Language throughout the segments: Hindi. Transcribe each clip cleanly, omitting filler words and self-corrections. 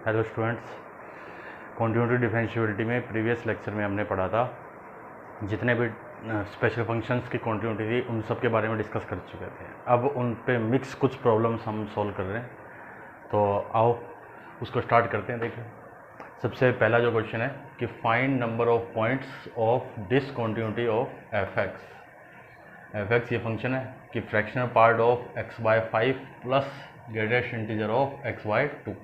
हेलो स्टूडेंट्स, कॉन्टिन्यूटी डिफरेंशिएबिलिटी में प्रीवियस लेक्चर में हमने पढ़ा था जितने भी स्पेशल फंक्शंस की कॉन्टिन्यूटी थी उन सब के बारे में डिस्कस कर चुके थे। अब उन पे मिक्स कुछ प्रॉब्लम्स हम सॉल्व कर रहे हैं, तो आओ उसको स्टार्ट करते हैं। देखिए, सबसे पहला जो क्वेश्चन है कि find number of points of discontinuity of F X. ये फंक्शन है कि fractional part of x by 5 plus greatest integer of x by 2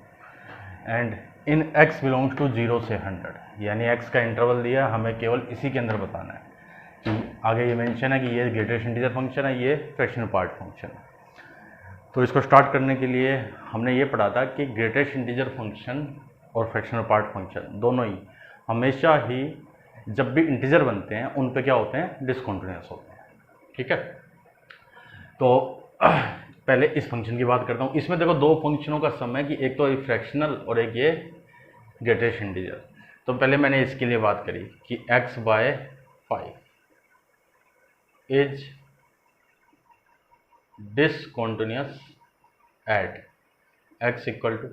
and in x belongs to 0 से 100, यानी x का इंटरवल दिया, हमें केवल इसी के अंदर बताना है कि आगे ये मेंशन है कि ये ग्रेटेस्ट इंटीजर फंक्शन है, ये फ्रैक्शनल पार्ट फंक्शन है। तो इसको स्टार्ट करने के लिए हमने ये पढ़ा था कि ग्रेटेस्ट इंटीजर फंक्शन और फ्रैक्शनल पार्ट फंक्शन दोनों ही हमेशा ही जब भी इंटीजर बनते हैं उन पे क्या होते हैं, डिसकंटिन्यूअस होते हैं। ठीक है, तो पहले इस फंक्शन की बात करता हूँ। इसमें देखो दो फंक्शनों का सम है कि एक तो फ्रैक्शनल और एक ये ग्रेटेस्ट इंटीजर। तो पहले मैंने इसके लिए बात करी कि x by 5 is discontinuous at x equal to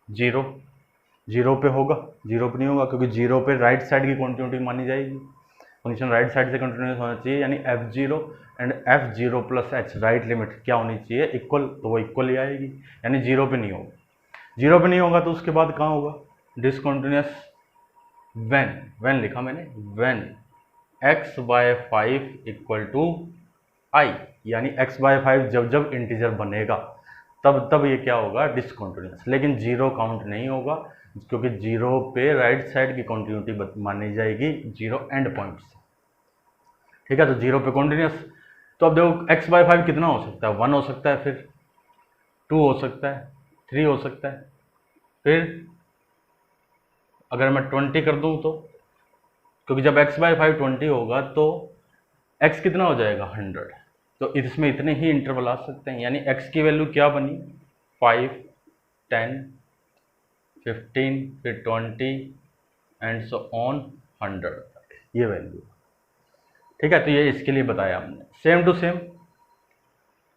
0। 0 पे होगा, 0 पे नहीं होगा क्योंकि 0 पे राइट साइड की कॉन्टिन्यूटी मानी जाएगी। फंक्शन राइट साइड से कंटिन्यूस होना चाहिए, यानी f0 and f0 plus h right limit क्या होनी चाहिए, इक्वल। तो वो इक्वल ही आएगी, यानी 0 पे नहीं होगा। 0 पे नहीं होगा तो उसके बाद कहाँ होगा, डिसकंटिन्यूअस व्हेन लिखा मैंने, when x by 5 equal to i, यानी x बाय 5 जब इंटीजर बनेगा तब ये क्या होगा, डिसकंटिन्यूअस। लेकिन 0 काउंट नहीं होगा क्योंकि 0 पे राइट साइड की कॉन्टिन्यूटी मानी जाएगी 0 एंड पॉइंट से। ठीक है, तो 0 पे कॉन्टिन्यूअस। तो अब देखो x बाय 5 कितना हो सकता है, 1 हो सकता है, फिर 2 हो सकता है, 3 हो सकता है, फिर अगर मैं 20 कर दूं तो, क्योंकि जब x बाय 5 20 होगा तो x कितना हो जाएगा, 100। तो इसमें इतने ही इंटरवल आ सकते हैं, यानी x की वैल्यू क्या बनी, 5, 10, 15, फिर 20 एंड सो ऑन 100, ये वैल्यू। ठीक है, तो ये इसके लिए बताया हमने। Same to same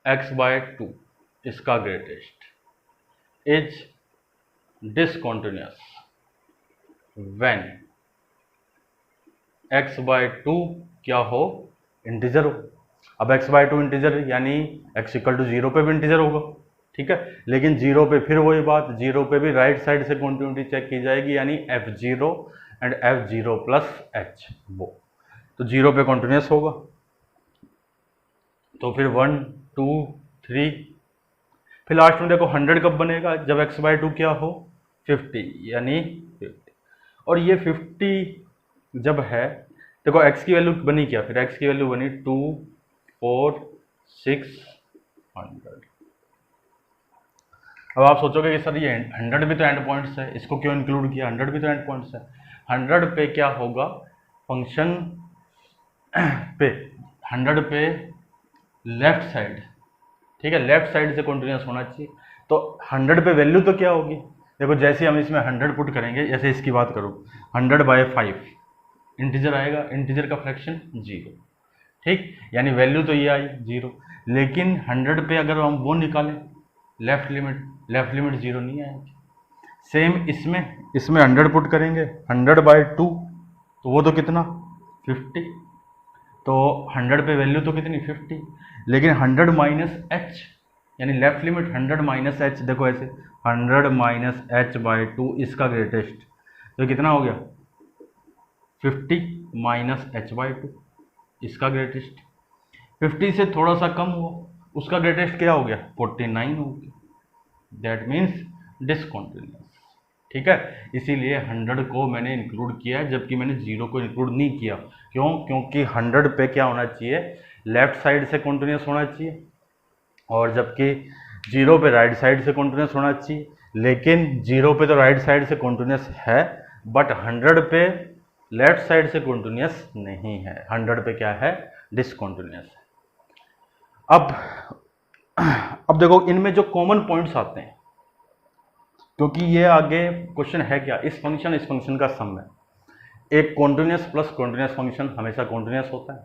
x by 2 इसका greatest is discontinuous when x by 2 क्या हो, इंटीजर हो। अब x बाय 2 इंटीजर यानी x इक्वल टू 0 पे भी इंटीजर होगा। ठीक है, लेकिन 0 पे फिर वही बात, 0 पे भी राइट साइड से कॉन्टिन्यूटी चेक की जाएगी, यानी f0 and f0 plus h, वो तो 0 पे कॉन्टिन्यूअस होगा। तो फिर 1, 2, 3, फिर लास्ट में देखो 100 कब बनेगा, जब x बाय 2 क्या हो, 50, यानी 50। और ये 50 जब है, देखो x की वैल्यू बनी क्या, फिर x की वैल्यू बनी 2, 4, 600। अब आप सोचोगे कि सर ये 100 भी तो एंड पॉइंट्स है, इसको क्यों इंक्लूड किया, 100 भी तो एंड पॉइंट्स है। 100 पे क्या होगा, फंक्शन पे 100 पे लेफ्ट साइड, ठीक है, लेफ्ट साइड से कॉन्टिन्यूअस होना चाहिए। तो 100 पे वैल्यू तो क्या होगी, देखो जैसे हम इसमें 100 पुट करेंगे, जैसे इसकी बात करूँ 100 बाय 5 इंटीजर आएगा, इंटीजर का फ्रैक्शन 0। ठीक, यानी वैल्यू तो ये आई 0, लेकिन 100 पे अगर हम वो निकालें लेफ्ट लिमिट 0 नहीं आएगी। सेम इसमें 100 पुट करेंगे, 100 बाय 2 तो वो तो कितना, 50। तो 100 पे वैल्यू तो कितनी, 50, लेकिन 100 माइनस एच, यानी लेफ्ट लिमिट 100 माइनस एच, देखो ऐसे 100 माइनस एच बाय 2 इसका ग्रेटेस्ट, तो कितना हो गया, 50 माइनस एच बाय 2 इसका ग्रेटेस्ट। 50 से थोड़ा सा कम हुआ, उसका ग्रेटेस्ट क्या हो गया, 49 हो गया। That means discontinuous. ठीक है, इसीलिए 100 को मैंने इंक्लूड किया है, जबकि मैंने 0 को इंक्लूड नहीं किया। क्यों, क्योंकि 100 पे क्या होना चाहिए, लेफ्ट साइड से कॉन्टिन्यूअस होना चाहिए, और जबकि 0 पे राइट साइड से कॉन्टिन्यूअस होना चाहिए। लेकिन 0 पे तो राइट साइड से कॉन्टिन्यूअस है, बट 100 पे लेफ्ट साइड से कॉन्टिन्यूअस नहीं है। 100 पे क्या है, डिसकंटिन्यूअस है। अब देखो इनमें जो कॉमन पॉइंट्स आते हैं, क्योंकि ये आगे क्वेश्चन है क्या, इस फंक्शन का सम है। एक कॉन्टिन्यूअस प्लस कॉन्टिन्यूअस फंक्शन हमेशा कॉन्टिन्यूअस होता है,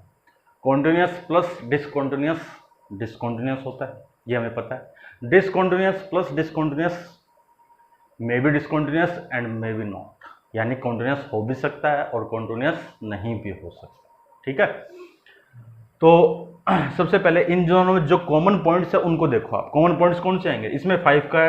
कॉन्टिन्यूअस प्लस डिसकंटिन्यूअस होता है, ये हमें पता है। Discontinuous plus discontinuous may be discontinuous and may be not, यानी कॉन्टिन्यूअस हो भी सकता है और कॉन्टिन्यूअस नहीं भी हो सकता। ठीक है, तो सबसे पहले इन दोनों में जो कॉमन पॉइंट्स है उनको देखो आप। कॉमन पॉइंट्स कौन से आएंगे, इसमें 5 का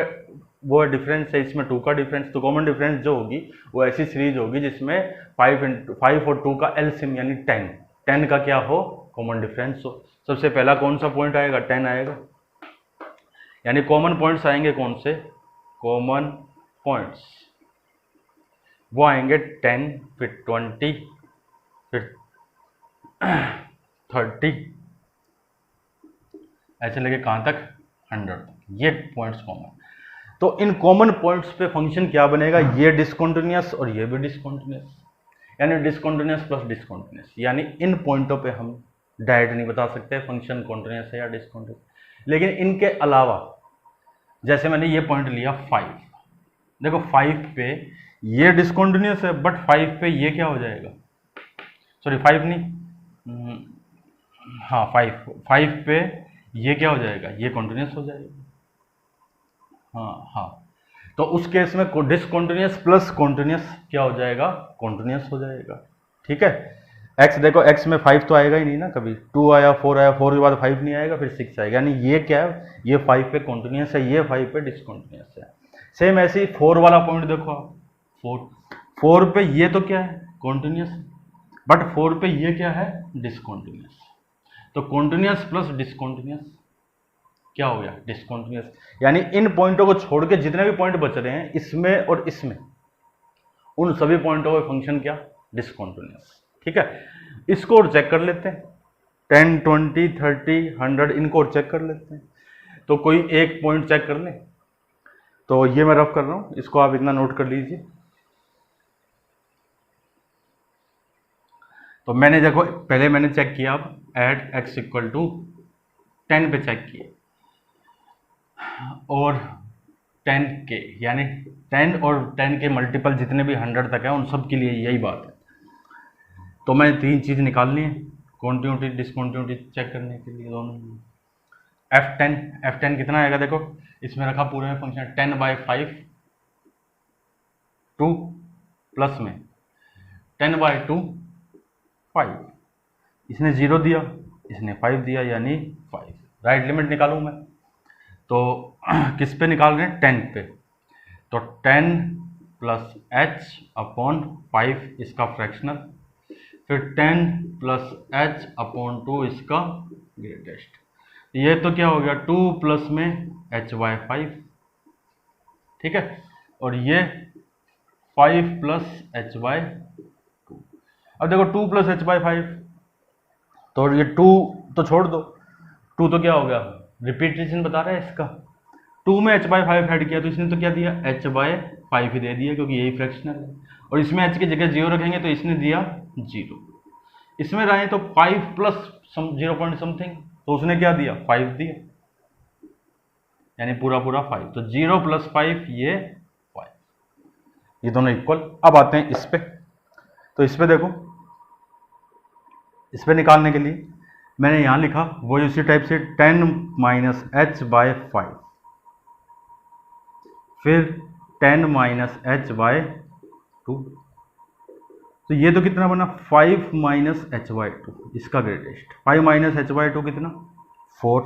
वो डिफरेंस है, इसमें 2 का डिफरेंस, तो कॉमन डिफरेंस जो होगी वो ऐसी सीरीज होगी जिसमें 5 और 2 का एलसीएम यानी 10 का क्या हो, कॉमन डिफरेंस हो। सबसे पहला कौन सा पॉइंट आएगा, 10 आएगा, यानी कॉमन पॉइंट्स आएंगे कौन से, कॉमन पॉइंट्स वो आएंगे 10, फिर 20, फिर 30, ऐसे लेके कहाँ तक, 100, ये पॉइंट्स कॉमन। तो इन कॉमन पॉइंट्स पे फंक्शन क्या बनेगा, ये डिसकंटिन्यूअस और ये भी डिसकंटिन्यूअस, यानी डिसकंटिन्यूअस प्लस डिसकंटिन्यूअस, यानी इन पॉइंटों पे हम डायरेक्ट नहीं बता सकते फंक्शन कॉन्टिन्यूअस है या डिसकंटिन्यूअस। लेकिन इनके अलावा जैसे मैंने ये पॉइंट लिया 5, देखो 5 पे ये डिसकंटिन्यूअस है, बट 5 पे ये क्या हो जाएगा, सॉरी 5 नहीं, हाँ 5 पे ये क्या हो जाएगा, ये कॉन्टिन्यूअस हो जाएगा। हाँ, तो उस केस में डिसकंटिन्यूअस प्लस कॉन्टिन्यूअस क्या हो जाएगा, कॉन्टिन्यूअस हो जाएगा। ठीक है, x देखो, x में 5 तो आएगा ही नहीं ना, कभी 2 आया, 4 आया, 4 के बाद 5 नहीं आएगा, फिर 6 आएगा, यानी ये क्या है, ये 5 पे कॉन्टिन्यूअस है, ये 5 पे डिसकंटिन्यूअस है। सेम ऐसे ही 4 वाला पॉइंट देखो आप, 4 पे ये तो क्या है, कॉन्टिन्यूअस, बट 4 पे ये क्या है, डिसकंटिन्यूअस। तो कॉन्टिन्यूअस प्लस डिसकंटिन्यूअस क्या हो गया, डिसकंटिन्यूअस, यानी इन पॉइंटों को छोड़ के जितने भी पॉइंट बच रहे हैं इसमें और इसमें, उन सभी पॉइंटों का फंक्शन क्या, डिसकंटिन्यूअस। ठीक है, इसको और चेक कर लेते हैं, 10, 20, 30, 100 इनको और चेक कर लेते हैं। तो कोई एक पॉइंट चेक कर लें, तो ये मैं रफ कर रहा हूं, इसको आप इतना नोट कर लीजिए। तो मैंने देखो पहले मैंने चेक किया, अब एट x इक्वल टू 10 पे चेक किए, और 10 के यानी 10 और 10 के मल्टीपल जितने भी 100 तक है उन सब के लिए यही बात है। तो मैंने 3 चीज़ निकालनी है कॉन्टिन्यूटी डिसकॉन्टिन्यूटी चेक करने के लिए दोनों। F10 कितना आएगा, देखो इसमें रखा पूरे में फंक्शन 10/5 2 प्लस में 10/2 5, इसने 0 दिया, इसने 5 दिया, यानी 5। राइट लिमिट निकालूं मैं, तो किस पे निकाल रहे हैं, 10 पे, तो 10 प्लस h अपॉन 5 इसका फ्रैक्शनल, फिर 10 प्लस h अपॉन 2 इसका ग्रेटेस्ट। ये तो क्या हो गया, 2 प्लस में h/5, ठीक है, और ये 5 प्लस h/2। अब देखो 2 प्लस h/5, तो ये 2 तो छोड़ दो, 2 तो क्या हो गया, रिपीटेशन बता रहा है इसका, 2 में h/5 ऐड किया तो इसने तो क्या दिया, h/5 ही दे दिया, क्योंकि यही फ्रैक्शनल है, और इसमें h की जगह 0 रखेंगे तो इसने दिया 0, इसमें रहे तो 5 प्लस 0 पॉइंट समथिंग, तो उसने क्या दिया, 5 दिया, यानी पूरा 5, तो 0 प्लस 5 ये 5, ये दोनों इक्वल। अब आते हैं इस पे, तो इस पे देखो, इस पे निकालने के लिए मैंने यहां लिखा वो उसी टाइप से 10 माइनस h/5, फिर 10 माइनस h/2, तो ये तो कितना बना, 5 माइनस h/2 इसका ग्रेटेस्ट, 5 माइनस h/2 कितना, 4,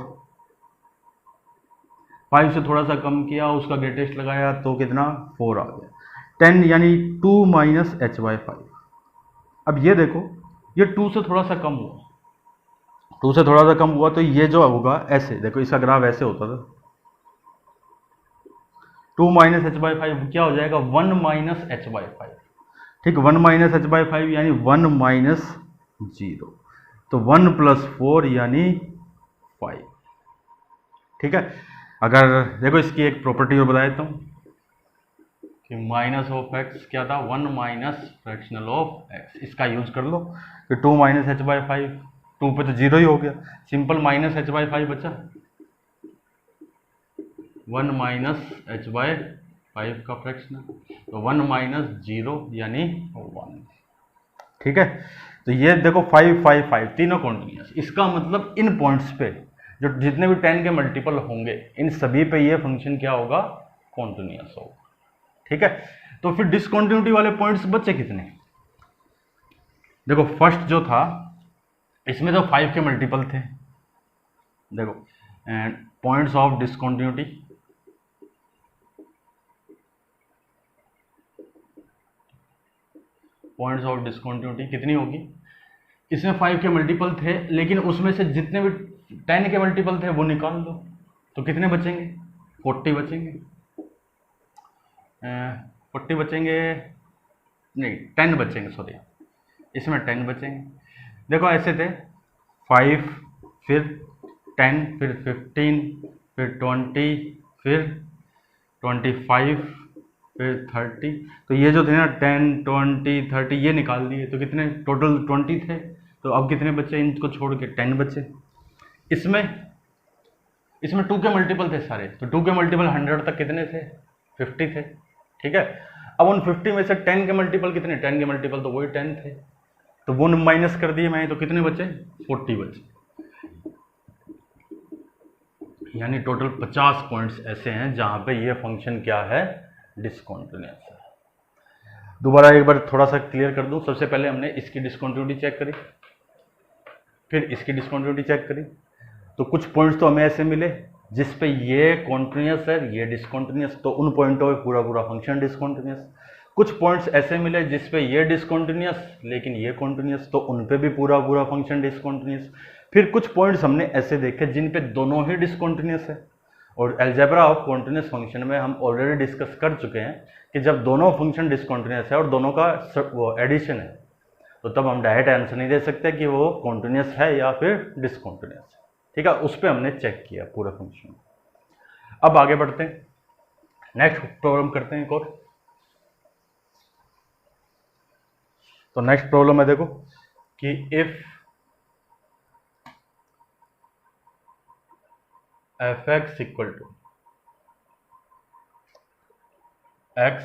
5 से थोड़ा सा कम किया, उसका ग्रेटेस्ट लगाया तो कितना, 4 आ गया, 10 यानी 2 माइनस h/5। अब ये देखो, ये 2 से थोड़ा सा कम हुआ, 2 से थोड़ा सा कम हुआ, तो ये जो होगा ऐसे, देखो इसका ग्राफ ऐसे होता था, 2 माइनस h/5 क्या हो जाएगा, 1 माइनस h/5, ठीक, 1 माइनस h/5 यानी 1 माइनस 0, तो 1 प्लस 4 यानी 5, ठीक है। अगर देखो इसकी एक प्रॉपर्टी और बता देता हूँ कि माइनस ऑफ x क्या था, 1 माइनस फ्रैक्शनल ऑफ x, इसका यूज कर लो कि 2 माइनस h/5, 2 पे तो 0 ही हो गया, सिंपल माइनस h/5 बचा, 1 माइनस h/5 का फ्रैक्शनल, तो 1 माइनस 0 यानी 1, ठीक है। तो ये देखो 5, 5, 5 तीनों कॉन्टिन्यूअस, इसका मतलब इन पॉइंट्स पे जो जितने भी 10 के मल्टीपल होंगे इन सभी पे ये फंक्शन क्या होगा, कॉन्टिन्यूअस होगा, ठीक है। तो फिर डिसकंटिन्यूटी वाले पॉइंट्स बचे कितने? देखो फर्स्ट जो था इसमें तो 5 के मल्टीपल थे, देखो and points of discontinuity, points of discontinuity कितनी होगी? इसमें 5 के मल्टीपल थे, लेकिन उसमें से जितने भी 10 के मल्टीपल थे वो निकाल दो, तो कितने बचेंगे? 40 बचेंगे। 40 बचेंगे नहीं, 10 बचेंगे, सॉरी, इसमें 10 बचेंगे। देखो ऐसे थे 5, फिर 10, फिर 15, फिर 20, फिर 25, फिर 30। तो ये जो थे ना 10, 20, 30 ये निकाल दिए, तो कितने टोटल? 20 थे। तो अब कितने बचे इनको छोड़ के? 10 बचे। इसमें 2 के मल्टीपल थे सारे, तो 2 के मल्टीपल 100 तक कितने थे? 50 थे, ठीक है। अब उन 50 में से 10 के मल्टीपल कितने? 10 के मल्टीपल तो वही 10 थे, तो वो माइनस कर दिए मैंने, तो कितने बचे? 40 बचे। यानी टोटल 50 पॉइंट्स ऐसे हैं जहां पे ये फंक्शन क्या है? डिसकंटिन्यूअस है। दोबारा एक बार थोड़ा सा क्लियर कर दूं। सबसे पहले हमने इसकी डिसकंटिन्यूटी चेक करी, फिर इसकी डिसकंटिन्यूटी चेक करी, तो कुछ पॉइंट्स तो हमें ऐसे मिले जिस पे ये कॉन्टिन्यूस है, ये डिसकंटिन्यूअस, तो उन पॉइंटों पे पूरा पूरा फंक्शन डिसकंटिन्यूअस। कुछ पॉइंट्स ऐसे मिले जिस पे ये डिसकंटिन्यूअस लेकिन ये कॉन्टिन्यूअस, तो उन पे भी पूरा पूरा फंक्शन डिसकंटिन्यूअस। फिर कुछ पॉइंट्स हमने ऐसे देखे जिन पे दोनों ही डिसकंटिन्यूअस है, और अलजेब्रा ऑफ कॉन्टिन्यूअस फंक्शन में हम ऑलरेडी डिस्कस कर चुके हैं कि जब दोनों फंक्शन डिसकंटिन्यूअस है और दोनों का एडिशन है, तो तब हम डायरेक्ट आंसर नहीं दे सकते कि वो कॉन्टिन्यूअस है या फिर डिसकंटिन्यूअस है, ठीक है। उस पर हमने चेक किया पूरा फंक्शन। अब आगे बढ़ते हैं, नेक्स्ट प्रॉब्लम करते हैं एक और। तो नेक्स्ट प्रॉब्लम है, देखो कि if f(x) equal to x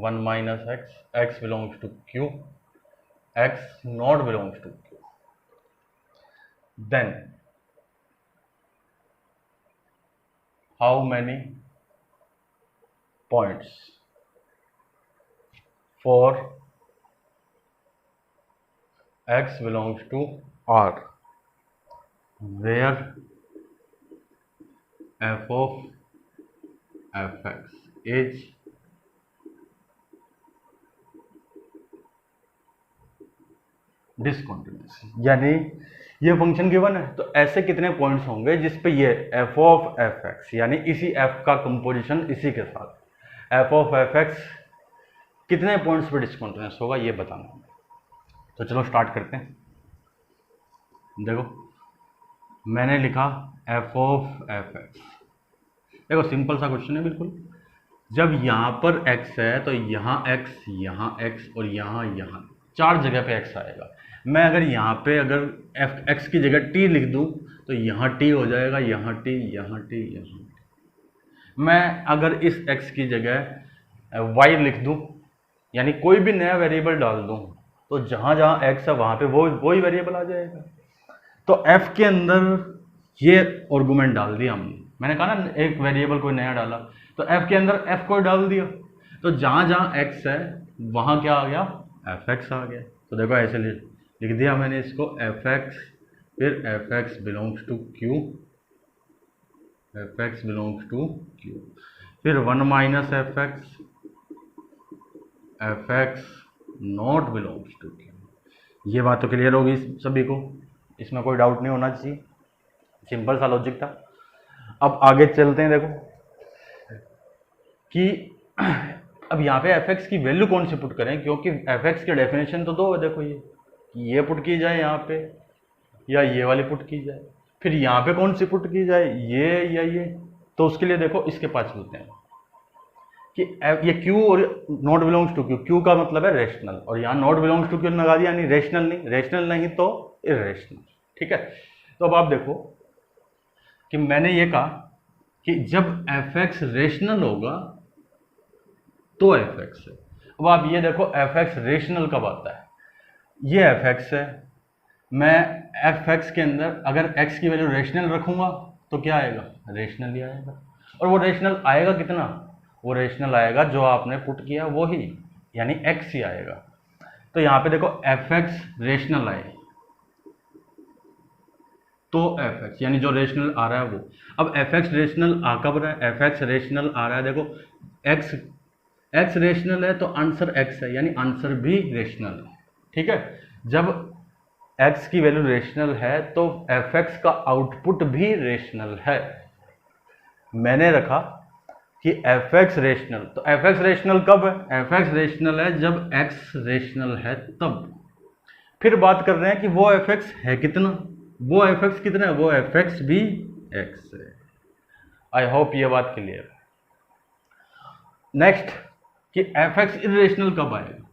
1 minus x, x belongs to q, x not belongs to q, then how many points for x belongs to R where f of fx is discontinuous. यानी ये फंक्शन गिवन है, तो ऐसे कितने पॉइंट्स होंगे जिस पे ये f ऑफ fx, यानी इसी f का कंपोजिशन इसी के साथ f ऑफ fx कितने पॉइंट्स पे डिसकंटिन्यूअस होगा, ये बताना। तो चलो स्टार्ट करते हैं। देखो मैंने लिखा f ऑफ fx, देखो सिंपल सा क्वेश्चन है बिल्कुल। जब यहाँ पर x है तो यहाँ x और यहाँ 4 जगह पे x आएगा। मैं अगर यहाँ पे अगर x की जगह t लिख दूँ तो यहाँ t हो जाएगा, यहाँ t, यहाँ t, यहाँ t। मैं अगर इस x की जगह y लिख दूँ, यानी कोई भी नया वेरिएबल डाल दूँ, तो जहाँ जहाँ x है वहाँ पे वही वेरिएबल आ जाएगा। तो f के अंदर ये आर्गुमेंट डाल दिया हमने, मैंने कहा ना एक वेरिएबल कोई नया डाला, तो f के अंदर f को डाल दिया, तो जहाँ जहाँ x है वहाँ क्या आ गया? fx आ गया। तो देखो ऐसे लिख दिया मैंने इसको fx, फिर fx belongs to q, fx belongs to q, फिर 1 minus fx, fx not belongs to q। ये बात तो क्लियर होगी सभी को, इसमें कोई डाउट नहीं होना चाहिए, सिंपल सा लॉजिक था। अब आगे चलते हैं, देखो कि अब यहाँ पे fx की वैल्यू कौन सी पुट करें, क्योंकि fx की डेफिनेशन तो दो है। देखो ये पुट की जाए यहाँ पे, या ये वाली पुट की जाए, फिर यहाँ पे कौन सी पुट की जाए, ये या ये। तो उसके लिए देखो इसके पास चलते हैं कि ये q और नॉट बिलोंग्स टू q का मतलब है रेशनल, और यहाँ नॉट बिलोंग्स टू q लगा दिया, यानी रेशनल नहीं तो इरेशनल, ठीक है। तो अब आप देखो कि मैंने ये कहा कि जब fx रेशनल होगा तो fx है। अब आप ये देखो fx रेशनल कब आता है, ये fx है, मैं fx के अंदर अगर x की वैल्यू रेशनल रखूंगा तो क्या आएगा? रेशनल ही आएगा। और वो रेशनल आएगा कितना? वो रेशनल आएगा जो आपने पुट किया वो ही, यानी x ही आएगा। तो यहाँ पे देखो fx रेशनल आए तो fx यानी जो रेशनल आ रहा है वो। अब fx रेशनल आ कब रहा है, fx रेशनल आ रहा है, देखो x रेशनल है तो आंसर x है, यानी आंसर भी रेशनल है। ठीक है, जब x की वैल्यू रेशनल है तो fx का आउटपुट भी रेशनल है। मैंने रखा कि fx रेशनल, तो fx रेशनल कब है, fx रेशनल है जब x रेशनल है तब। फिर बात कर रहे हैं कि वो fx है कितना, वो fx कितना है, वो fx भी x है। आई होप ये बात क्लियर है। नेक्स्ट कि fx इरेशनल कब आएगा,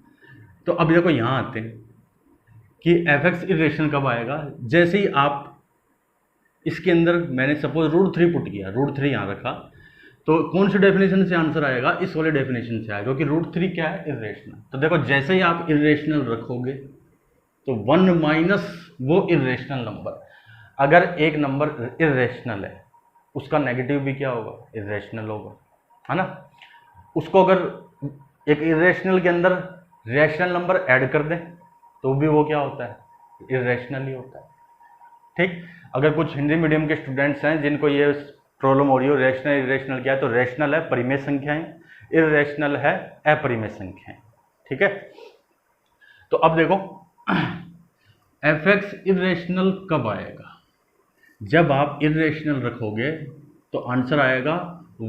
तो अब देखो यहां आते हैं कि fx इरेशनल कब आएगा। जैसे ही आप इसके अंदर मैंने सपोज √3 पुट किया, √3 यहाँ रखा, तो कौन सी डेफिनेशन से आंसर आएगा, इस वाले डेफिनेशन से आएगा, क्योंकि √3 क्या है, इरेशनल। तो देखो जैसे ही आप इरेशनल रखोगे तो 1 माइनस वो इरेशनल नंबर, अगर एक नंबर इरेशनल है उसका नेगेटिव भी क्या होगा, इरेशनल होगा, है ना। उसको अगर एक इरेशनल के अंदर रैशनल नंबर ऐड कर दें तो भी वो क्या होता है, इरेशनल ही होता है। ठीक, अगर कुछ हिंदी मीडियम के स्टूडेंट्स हैं जिनको ये प्रॉब्लम हो रही हो रैशनल इरेशनल क्या है, तो रैशनल है परिमेय संख्याएं, इरेशनल है अपरिमेय संख्याएं। ठीक है, तो अब देखो fx इरेशनल कब आएगा, जब आप इरेशनल रखोगे तो आंसर आएगा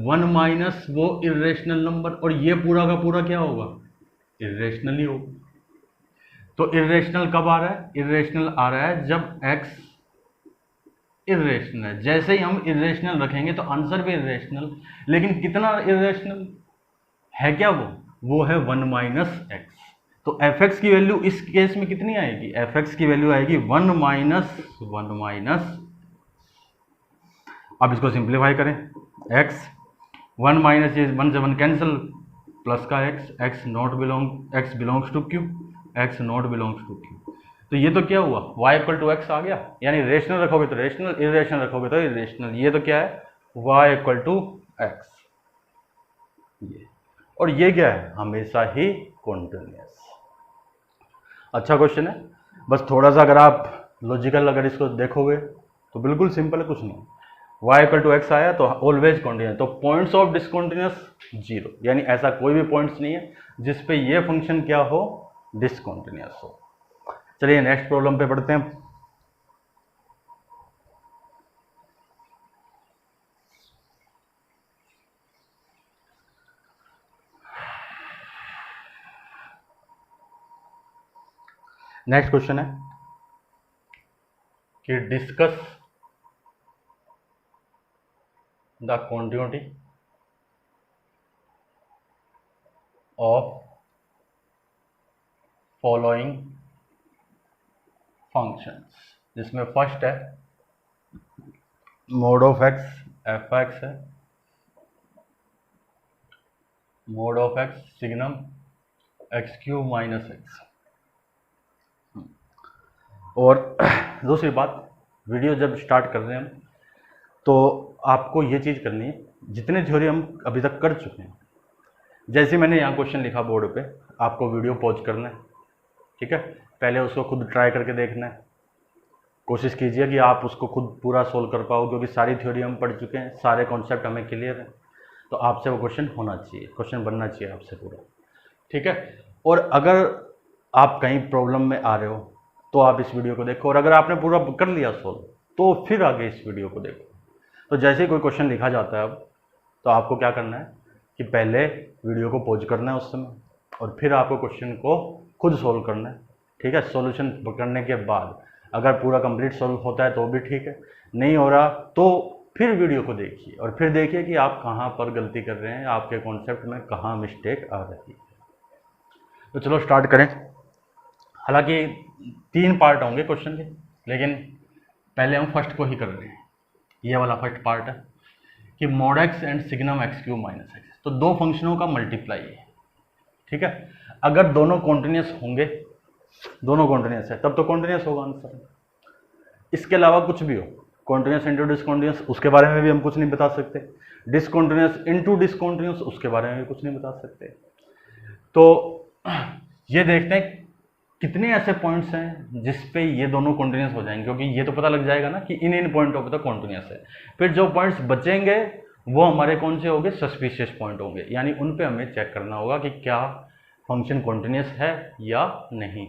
1 माइनस वो इरेशनल नंबर, और ये पूरा का पूरा क्या होगा, इरेशनल ही होगा। तो इरेशनल कब आ रहा है, इरेशनल आ रहा है जब x इरेशनल है। जैसे ही हम इरेशनल रखेंगे तो आंसर भी इरेशनल, लेकिन कितना इरेशनल है, क्या वो है 1 माइनस एक्स। तो fx की वैल्यू इस केस में कितनी आएगी, fx की वैल्यू आएगी 1 माइनस, अब इसको सिंप्लीफाई करें, x 1 माइनस ये 1 से 1 कैंसिल, प्लस का x belongs to q, x not belongs to q। तो ये तो क्या हुआ, y इक्वल टू एक्स आ गया, यानी रेशनल रखोगे तो रेशनल, इरेशनल रखोगे तो इरेशनल। ये तो क्या है, y इक्वल टू एक्स, ये, और ये क्या है, हमेशा ही कॉन्टिन्यूअस। अच्छा क्वेश्चन है, बस थोड़ा सा अगर आप लॉजिकल अगर इसको देखोगे तो बिल्कुल सिंपल है, कुछ नहीं। y इक्वल टू एक्स आया तो ऑलवेज कॉन्टिन्यूअस, तो पॉइंट्स ऑफ डिसकॉन्टिन्यूअस 0, यानी ऐसा कोई भी पॉइंट्स नहीं है जिसपे ये फंक्शन क्या हो, डिसकॉन्टिन्यूअस हो। चलिए नेक्स्ट प्रॉब्लम पे पढ़ते हैं। नेक्स्ट क्वेश्चन है कि discuss the continuity of following functions, जिसमें फर्स्ट है mod of x f x है, mod of x signum x cube minus x. और दूसरी बात, वीडियो जब स्टार्ट कर रहे हैं हम तो आपको ये चीज़ करनी है, जितने थ्योरी हम अभी तक कर चुके हैं, जैसे मैंने यहाँ क्वेश्चन लिखा बोर्ड पे, आपको वीडियो पॉज करना है, ठीक है, पहले उसको खुद ट्राई करके देखना है, कोशिश कीजिए कि आप उसको खुद पूरा सोल्व कर पाओ, क्योंकि सारी थ्योरी हम पढ़ चुके हैं, सारे कॉन्सेप्ट हमें क्लियर हैं, तो आपसे वो क्वेश्चन होना चाहिए, क्वेश्चन बनना चाहिए आपसे पूरा, ठीक है। और अगर आप कहीं प्रॉब्लम में आ रहे हो तो आप इस वीडियो को देखो, और अगर आपने पूरा कर लिया सोल्व तो फिर आगे इस वीडियो को देखो। तो जैसे ही कोई क्वेश्चन लिखा जाता है अब, तो आपको क्या करना है कि पहले वीडियो को पॉज करना है उस समय, और फिर आपको क्वेश्चन को खुद सोल्व करना है, ठीक है। सॉल्यूशन करने के बाद अगर पूरा कंप्लीट सोल्व होता है तो भी ठीक है, नहीं हो रहा तो फिर वीडियो को देखिए, और फिर देखिए कि आप कहाँ पर गलती कर रहे हैं, आपके कॉन्सेप्ट में कहाँ मिस्टेक आ रही है। तो चलो स्टार्ट करें। हालांकि 3 पार्ट होंगे क्वेश्चन के, लेकिन पहले हम फर्स्ट को ही कर रहे हैं। ये वाला फर्स्ट पार्ट है कि mode x and signum x cube minus x, तो दो फंक्शनों का मल्टीप्लाई है, ठीक है। अगर दोनों कॉन्टिन्यूस होंगे, दोनों कॉन्टिन्यूस है, तब तो कॉन्टिन्यूस होगा आंसर। इसके अलावा कुछ भी हो, कॉन्टिन्यूस इंटू डिसकॉन्टिन्यूस उसके बारे में भी हम कुछ नहीं बता सकते, डिसकॉन्टिन्यूस इंटू डिसकॉन्टिन्यूस उसके बारे में भी कुछ नहीं बता सकते। तो ये देखते हैं कितने ऐसे पॉइंट्स हैं जिस पे ये दोनों कॉन्टिन्यूस हो जाएंगे, क्योंकि ये तो पता लग जाएगा ना कि इन पॉइंटों पे तो कॉन्टिन्यूस है। फिर जो पॉइंट्स बचेंगे वो हमारे कौन से होंगे, सस्पिशियस पॉइंट होंगे, यानी उन पे हमें चेक करना होगा कि क्या फंक्शन कॉन्टिन्यूस है या नहीं।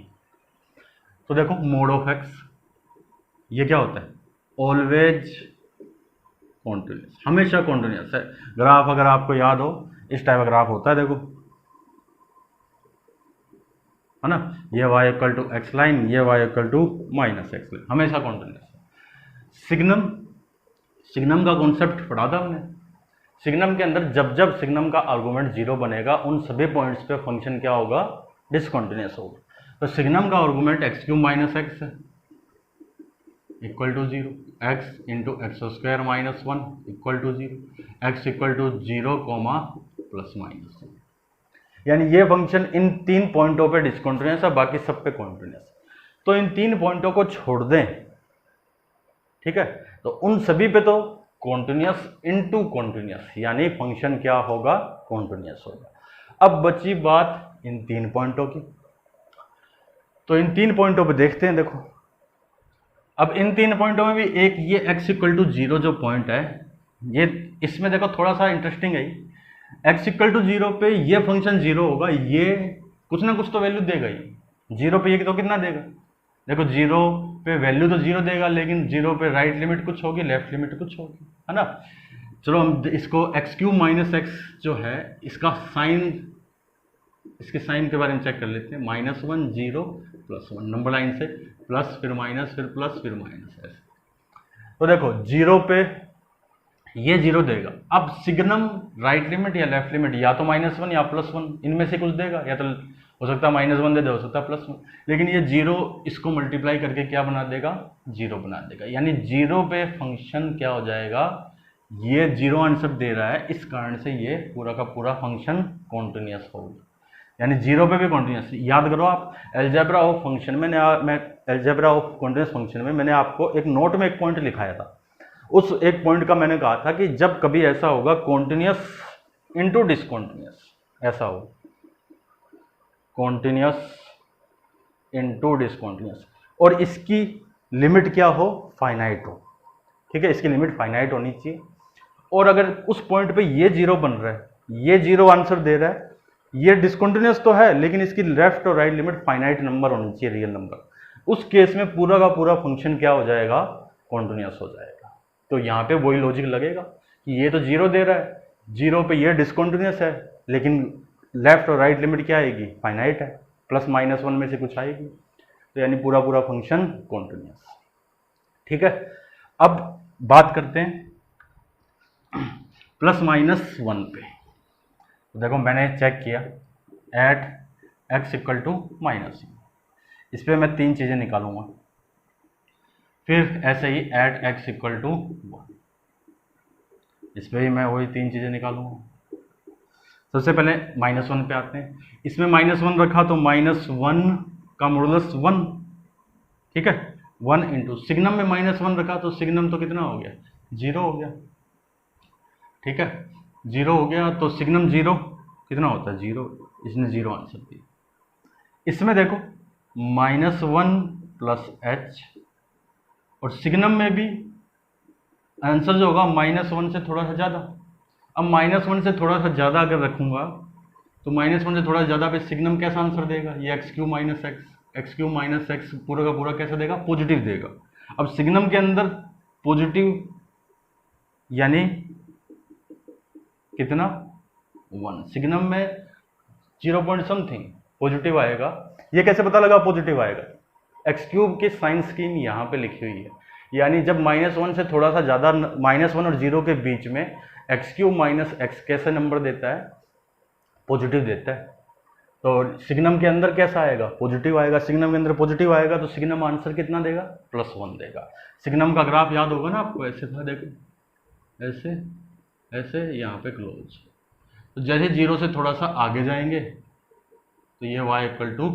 तो देखो मोड ऑफ एक्स ये क्या होता है, ऑलवेज कॉन्टिन्यूस, हमेशा कॉन्टिन्यूस है। ग्राफ अगर आपको याद हो इस टाइप का ग्राफ होता है, देखो है ना, ये y equal to X line, ये y equal to minus X line, हमेशा कॉन्टिन्यूस है। सिग्नम का कॉन्सेप्ट पढ़ा था हमने। सिग्नम के अंदर जब जब सिग्नम का आर्गुमेंट जीरो बनेगा उन सभी पॉइंट्स पे फंक्शन क्या होगा, डिसकॉन्टिन्यूस होगा। तो सिग्नम का argument x cube minus x है equal to zero, x into x square minus one equal to zero, x equal to zero comma plus minus one, यानी ये फंक्शन इन तीन पॉइंटों पे डिसकॉन्टिन्यूस है, बाकी सब पे कॉन्टिन्यूस। तो इन तीन पॉइंटों को छोड़ दें, ठीक है, तो उन सभी पे तो कॉन्टिन्यूस इनटू कॉन्टिन्यूस, यानी फंक्शन क्या होगा, कॉन्टिन्यूस होगा। अब बची बात इन तीन पॉइंटों की, तो इन तीन पॉइंटों पे देखते हैं। देखो अब इन तीन पॉइंटों में भी एक ये x इक्वल टू जीरो जो पॉइंट है, ये इसमें देखो थोड़ा सा इंटरेस्टिंग है, x इक्वल टू जीरो पे ये फंक्शन जीरो होगा, ये कुछ ना कुछ तो वैल्यू देगा ही। जीरो पे ये तो कितना देगा, देखो जीरो पे वैल्यू तो जीरो देगा, लेकिन जीरो पे राइट लिमिट कुछ होगी, लेफ्ट लिमिट कुछ होगी, है ना। चलो हम इसको एक्स क्यूब माइनस एक्स जो है इसका साइन, इसके साइन के बारे में चेक कर लेते हैं। Minus one zero plus one, number line से प्लस फिर माइनस फिर प्लस फिर माइनस, ऐसे। तो देखो जीरो पे ये जीरो देगा। अब सिग्नम राइट लिमिट या लेफ्ट लिमिट या तो माइनस वन या प्लस वन, इनमें से कुछ देगा, या तो हो सकता है माइनस वन दे दे, हो सकता है प्लस वन, लेकिन ये जीरो इसको मल्टीप्लाई करके क्या बना देगा, जीरो बना देगा। यानी जीरो पे फंक्शन क्या हो जाएगा, ये जीरो आंसर दे रहा है, इस कारण से ये पूरा का पूरा फंक्शन कॉन्टिन्यूस होगा, यानी जीरो पे भी कॉन्टिन्यूस। याद करो आप अलजेब्रा ऑफ फंक्शन में, मैं अलजेब्रा ऑफ कॉन्टिन्यूस फंक्शन में मैंने आपको एक नोट में एक पॉइंट लिखाया था। उस एक पॉइंट का मैंने कहा था कि जब कभी ऐसा होगा कॉन्टिन्यूस इनटू डिसकॉन्टिन्यूस, ऐसा हो कॉन्टिन्यूस इनटू डिसकॉन्टिन्यूस, और इसकी लिमिट क्या हो, फाइनाइट हो, ठीक है, इसकी लिमिट फाइनाइट होनी चाहिए। और अगर उस पॉइंट पे ये जीरो बन रहा है, ये जीरो आंसर दे रहा है, ये डिसकॉन्टिन्यूस तो है लेकिन इसकी लेफ्ट और राइट लिमिट फाइनाइट नंबर होनी चाहिए, रियल नंबर, उस केस में पूरा का पूरा फंक्शन क्या हो जाएगा, कॉन्टिन्यूस हो जाएगा। तो यहाँ पे वही लॉजिक लगेगा कि ये तो जीरो दे रहा है, जीरो पे ये डिसकॉन्टिन्यूस है, लेकिन लेफ्ट और राइट लिमिट क्या आएगी, फाइनाइट है, प्लस माइनस वन में से कुछ आएगी, तो यानी पूरा पूरा फंक्शन कॉन्टिन्यूस, ठीक है। अब बात करते हैं प्लस माइनस वन पे। तो देखो मैंने चेक किया at x equal to minus, इस पर मैं तीन चीज़ें निकालूंगा, फिर ऐसे ही at x equal to one, इस पर भी मैं वही तीन चीज़ें निकालूंगा। सबसे पहले माइनस वन पे आते हैं। इसमें माइनस वन रखा तो माइनस वन का मॉडुलस वन, ठीक है, वन इंटू सिग्नम में माइनस वन रखा तो सिग्नम तो कितना हो गया, जीरो हो गया, ठीक है, जीरो हो गया। तो सिग्नम जीरो कितना होता है, जीरो, इसने जीरो आंसर दिया। इसमें देखो माइनस वन प्लस एच, और सिग्नम में भी आंसर जो होगा माइनस वन से थोड़ा सा ज़्यादा। अब माइनस वन से थोड़ा सा ज़्यादा अगर रखूँगा तो माइनस वन से थोड़ा ज़्यादा पे सिग्नम कैसा आंसर देगा, ये x Q minus x, x Q minus x पूरा का पूरा कैसा देगा, पॉजिटिव देगा। अब सिग्नम के अंदर पॉजिटिव यानी कितना, वन, सिग्नम में 0 पॉइंट समथिंग पॉजिटिव आएगा। ये कैसे पता लगा पॉजिटिव आएगा, एक्स क्यूब की साइन स्कीम यहाँ पे लिखी हुई है, यानी जब माइनस वन से थोड़ा सा ज़्यादा, माइनस वन और जीरो के बीच में एक्स क्यूब माइनस एक्स कैसे नंबर देता है, पॉजिटिव देता है। तो सिग्नम के अंदर कैसा आएगा, पॉजिटिव आएगा। सिग्नम के अंदर पॉजिटिव आएगा तो सिग्नम आंसर कितना देगा, प्लस वन देगा। सिग्नम का ग्राफ याद होगा ना आपको, ऐसे था, देखो ऐसे ऐसे, यहाँ पे क्लोज। तो जैसे जीरो से थोड़ा सा आगे जाएंगे तो ये y equal to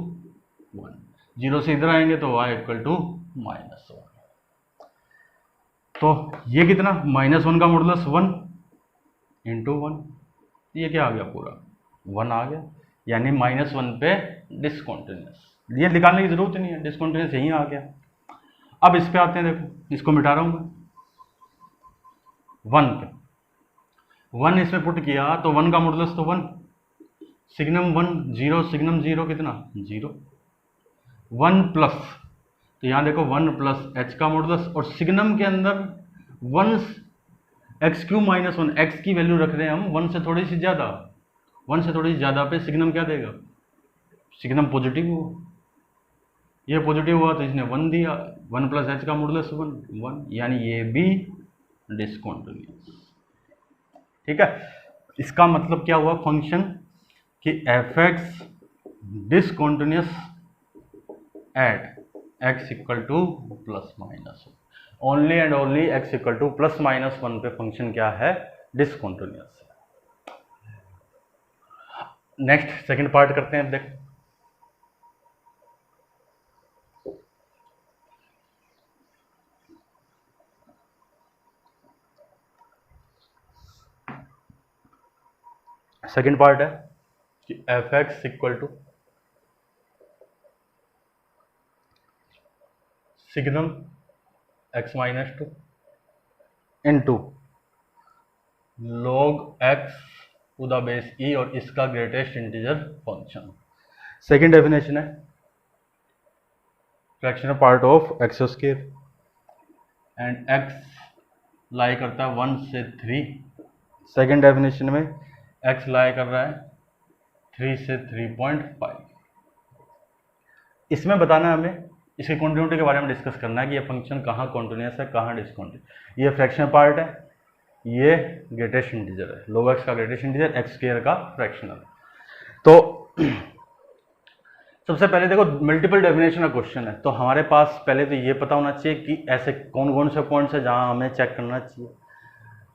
one, zero से इधर आएंगे तो y equal to minus one. तो ये कितना, -1 का मॉडुलस 1 × 1, ये क्या आ गया, पूरा 1 आ गया, यानी -1 पे डिसकंटिन्यूअस। ये निकालने की जरूरत नहीं है, डिसकंटिन्यूअस यहीं आ गया। अब इस पे आते हैं, देखो इसको मिटा रहा हूं मैं, 1 पे 1 इसमें पुट किया तो 1 का मॉडुलस तो 1, सिग्नम 1 0, सिग्नम 0 कितना 0, 1 प्लस, तो यहाँ देखो 1 प्लस h का मॉडुलस, और सिग्नम के अंदर 1 x³ - 1, x की वैल्यू रख रहे हैं हम 1 से थोड़ी सी ज़्यादा, 1 से थोड़ी सी ज़्यादा पे सिग्नम क्या देगा, सिग्नम पॉजिटिव हुआ, ये पॉजिटिव हुआ तो इसने 1 दिया, 1 प्लस h का मॉडुलस 1, यानी ये भी डिसकंटिन्यूअस। ठीक है, इसका मतलब क्या हुआ फंक्शन कि f(x) discontinuous at x = ±1, only and only x = ±1 पे फंक्शन क्या है, डिसकंटिन्यूअस। नेक्स्ट सेकंड पार्ट करते हैं, देखो सेकंड पार्ट है कि f(x) = signum x - 2 into log x to the base e और इसका greatest integer function. Second definition है fractional part of x² and x lie करता है 1 से 3। सेकंड डेफिनेशन में x लाई कर रहा है 3 से 3.5। इसमें बताना है हमें, इसकी कॉन्टिन्यूटी के बारे में डिस्कस करना है कि ये फंक्शन कहाँ कॉन्टिन्यूअस है, कहाँ डिसकंटिन्यूअस। ये फ्रैक्शनल पार्ट है, ये ग्रेटेस्ट इंटीजर है, log x का ग्रेटेस्ट इंटीजर, x² का फ्रैक्शनल। तो सबसे पहले देखो मल्टीपल डेफिनेशन का क्वेश्चन है, तो हमारे पास पहले तो ये पता होना चाहिए कि ऐसे कौन कौन से पॉइंट्स है जहाँ हमें चेक करना चाहिए।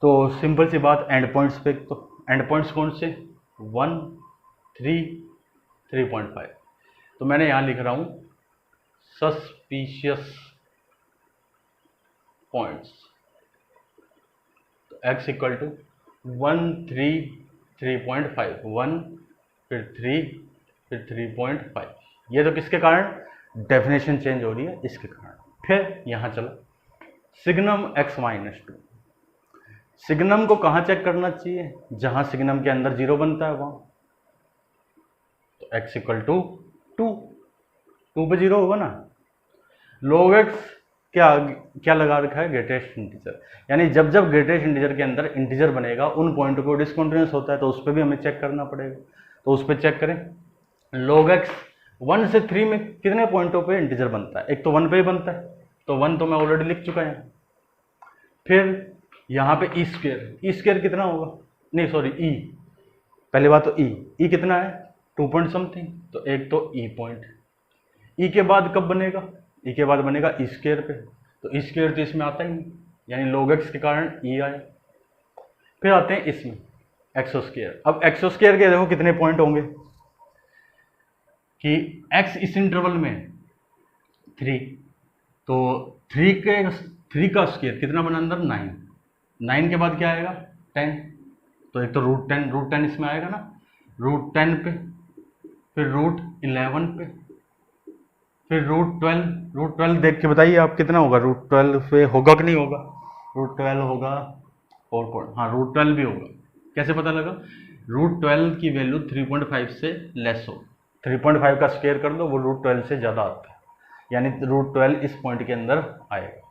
तो सिंपल सी बात, एंड पॉइंट्स पे, तो एंड पॉइंट्स कौन से, 1, 3, 3.5। तो मैंने यहाँ लिख रहा हूँ सस्पिशियस पॉइंट्स, तो x = 1, 3, 3.5, 1 फिर 3 फिर 3.5। ये तो किसके कारण, डेफिनेशन चेंज हो रही है, इसके कारण। फिर यहाँ चलो सिग्नम x - 2, सिग्नम को कहाँ चेक करना चाहिए, जहाँ सिग्नम के अंदर 0 बनता है वहाँ, तो x = 2 पे 0 होगा ना। log x क्या लगा रखा है, ग्रेटेस्ट इंटीजर, यानी जब जब ग्रेटेस्ट इंटीजर के अंदर इंटीजर बनेगा उन पॉइंट को डिसकंटिन्यूअस होता है, तो उस पर भी हमें चेक करना पड़ेगा। तो उस पर चेक करें, log x 1 से 3 में कितने पॉइंटों पे इंटीजर बनता है, एक तो 1 पे ही बनता है, तो 1 तो मैं ऑलरेडी लिख चुका है। फिर यहाँ पे e² कितना होगा, नहीं सॉरी e, पहली बात तो e कितना है 2 पॉइंट समथिंग, तो एक तो e पॉइंट, e के बाद कब बनेगा, e के बाद बनेगा e² पे, तो e² तो इसमें आता ही नहीं, यानी log x के कारण e आए। फिर आते हैं इसमें x²। अब x² के देखो कितने पॉइंट होंगे कि x इस इंटरवल में 3, तो 3 का स्क्वायर कितना बना अंदर, 9 के बाद क्या आएगा 10, तो एक तो √10 इसमें आएगा ना, √10 पे, फिर √11 पे, फिर √12 देख के बताइए आप कितना होगा, √12 पे होगा कि नहीं होगा, √12 होगा, और हाँ √12 भी होगा। कैसे पता लगा, √12 की वैल्यू 3.5 से लेस हो, 3.5 का स्क्वायर कर दो, वो √12 से ज़्यादा आता है, यानी √12 इस पॉइंट के अंदर आएगा।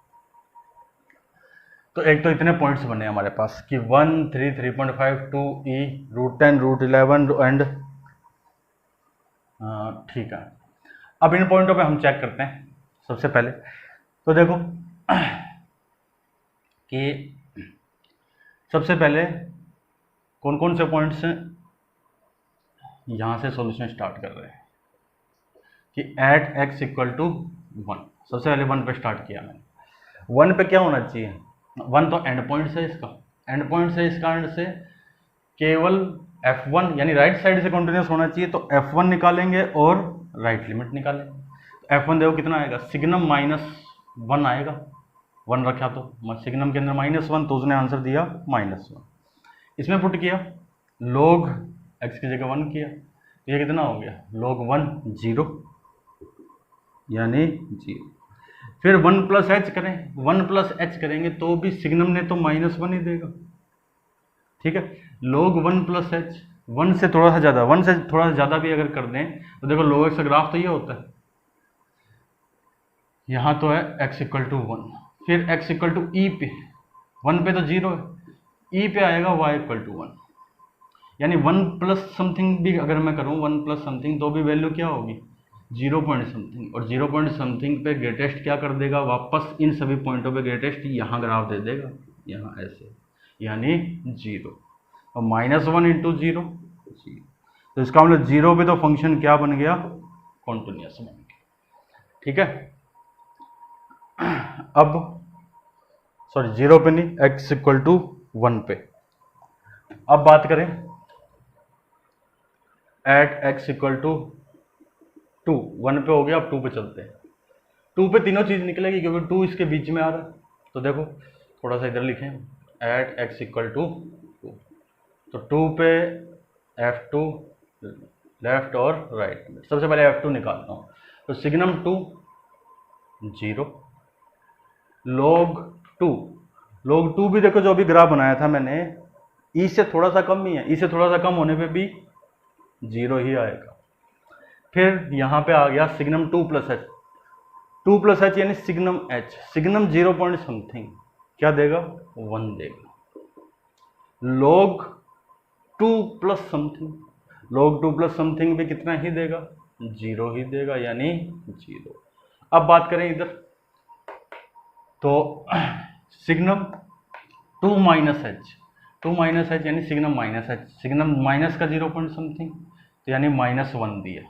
तो एक तो इतने पॉइंट्स बने हमारे पास कि 1, 3, 3.5, 2, e, √10, √11 एंड ठीक है। अब इन पॉइंटों पे हम चेक करते हैं। सबसे पहले तो देखो कि सबसे पहले कौन कौन से पॉइंट्स हैं, यहाँ से सॉल्यूशन स्टार्ट कर रहे हैं कि एट x = 1। सबसे पहले 1 पे स्टार्ट किया मैंने। 1 पे क्या होना चाहिए, 1 तो एंड पॉइंट है, इसका एंड पॉइंट है, इस कारण से केवल f1 यानी राइट साइड से कंटिन्यूस होना चाहिए, तो f1 निकालेंगे और राइट लिमिट निकालेंगे। तो f1 देखो कितना आएगा, सिग्नम -1 आएगा, 1 रखा तो सिग्नम के अंदर -1, तो उसने आंसर दिया -1। इसमें पुट किया, log x की जगह 1 किया, तो ये कितना हो गया, log 1 0, यानी 0। फिर 1 + h करें, 1 + h करेंगे तो भी सिग्नम ने तो -1 ही देगा, ठीक है। log 1 + h, 1 से थोड़ा सा ज़्यादा, 1 से थोड़ा सा ज़्यादा भी अगर कर दें तो देखो log x का ग्राफ तो ये होता है, यहाँ तो है x = 1, फिर x = e पे, 1 पे तो 0 है, e पे आएगा y = 1, यानी 1 + समथिंग भी अगर मैं करूँ, 1 + समथिंग, तो भी वैल्यू क्या होगी, 0 पॉइंट समथिंग, और 0 पॉइंट समथिंग पे ग्रेटेस्ट क्या कर देगा, वापस इन सभी पॉइंटों पे ग्रेटेस्ट यहाँ ग्राफ दे देगा, यहाँ ऐसे, यानी 0, और -1 × 0 0, तो इसका मतलब 0 पे तो फंक्शन क्या बन गया, कॉन्टिन्यूअस बन गया, ठीक है। अब सॉरी 0 पे नहीं, x = 1 पे। अब बात करें एट x = 2, 1 पे हो गया, अब 2 पे चलते हैं। 2 पे तीनों चीज निकलेगी क्योंकि 2 इसके बीच में आ रहा है, तो देखो थोड़ा सा इधर लिखें, एट x = 2, तो 2 पे f2 लेफ्ट और राइट में, सबसे पहले f2 निकालता हूँ, तो सिग्नम 2 0, log 2 भी देखो जो अभी ग्राफ बनाया था मैंने, ई से थोड़ा सा कम ही है, ई से थोड़ा सा कम होने पे भी 0 ही आएगा। फिर यहाँ पे आ गया सिग्नम 2 + h, 2 + h यानी signum h, signum 0 point something क्या देगा, 1 देगा। log 2 + समथिंग, log 2 + समथिंग भी कितना ही देगा, 0 ही देगा, यानी 0। अब बात करें इधर, तो सिग्नम 2 - h, 2 - h यानी सिग्नम -h, सिग्नम माइनस का 0 पॉइंट समथिंग, तो यानी -1 दिया,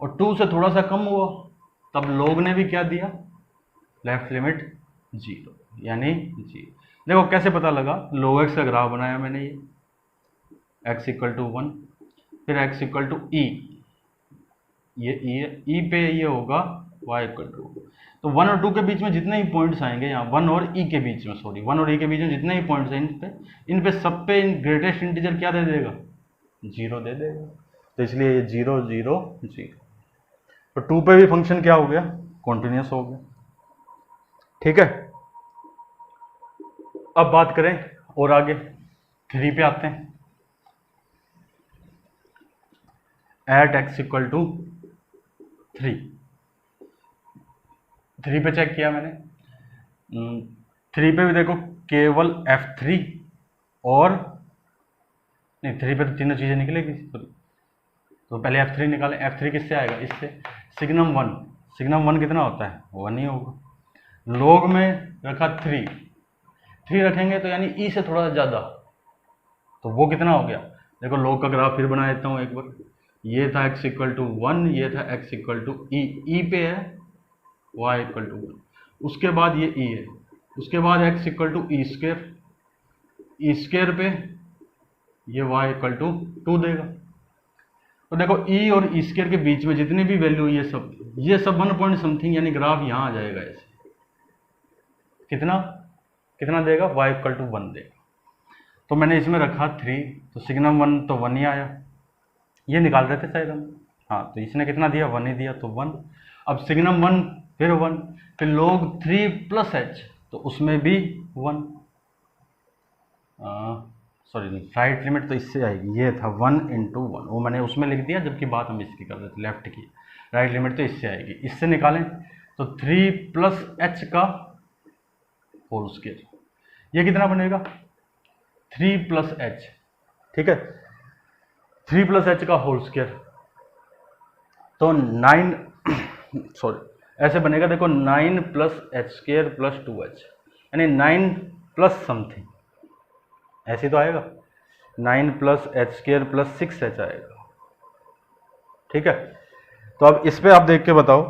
और 2 से थोड़ा सा कम हुआ, तब लोग ने भी क्या दिया, लेफ्ट लिमिट 0, यानी 0। देखो कैसे पता लगा, log x का ग्राफ बनाया मैंने, ये x = 1, फिर x = e, ये e है, e पे ये होगा y = 2, तो 1 और 2 के बीच में जितने ही पॉइंट्स आएंगे, यहाँ 1 और e के बीच में, सॉरी 1 और e के बीच में जितने ही पॉइंट्स हैं, इन पे सब पे ग्रेटेस्ट इंटीजर क्या दे देगा, 0 दे देगा, तो इसलिए ये 0 0 0, तो 2 पे भी फंक्शन क्या हो गया, कॉन्टिन्यूअस हो गया, ठीक है। अब बात करें और आगे 3 पे आते हैं, एट x = 3, 3 पे चेक किया मैंने, 3 पे भी देखो केवल f3 और नहीं, 3 पे तो तीनों चीज़ें निकलेगी, तो पहले f3 निकालें, f3 किससे आएगा, इससे, सिग्नम 1, सिग्नम 1 कितना होता है, 1 ही होगा। log में रखा 3 रखेंगे तो यानी e से थोड़ा सा ज़्यादा, तो वो कितना हो गया, देखो log का ग्राफ फिर बना देता हूँ एक बार, ये था x = 1, ये था x = e पे है y = 1, उसके बाद ये e है, उसके बाद x = e² पे ये y = 2 देगा, तो देखो e और e² के बीच में जितनी भी वैल्यू, ये सब 1 पॉइंट समथिंग, यानी ग्राफ यहाँ आ जाएगा ऐसे, कितना देगा, y = 1 देगा, तो मैंने इसमें रखा 3, तो सिग्नम 1 तो 1 ही आया, ये निकाल रहे थे शायद हम, हाँ, तो इसने कितना दिया, 1 ही दिया, तो 1। अब सिग्नम 1 फिर 1, फिर log 3 + h, तो उसमें भी 1, सॉरी राइट लिमिट तो इससे आएगी, ये था 1 × 1, वो मैंने उसमें लिख दिया, जबकि बात हम इसकी कर रहे थे, लेफ्ट की, राइट लिमिट तो इससे आएगी, इससे निकालें तो 3 + h का होल स्क्वायर, ये कितना बनेगा, 3 + h, ठीक है, 3 + h का होल स्क्वायर, तो 9 सॉरी ऐसे बनेगा, देखो 9 + h² + 2h, यानी 9 + समथिंग, ऐसे तो आएगा, 9 + h² + 6h आएगा, ठीक है। तो अब इस पे आप देख के बताओ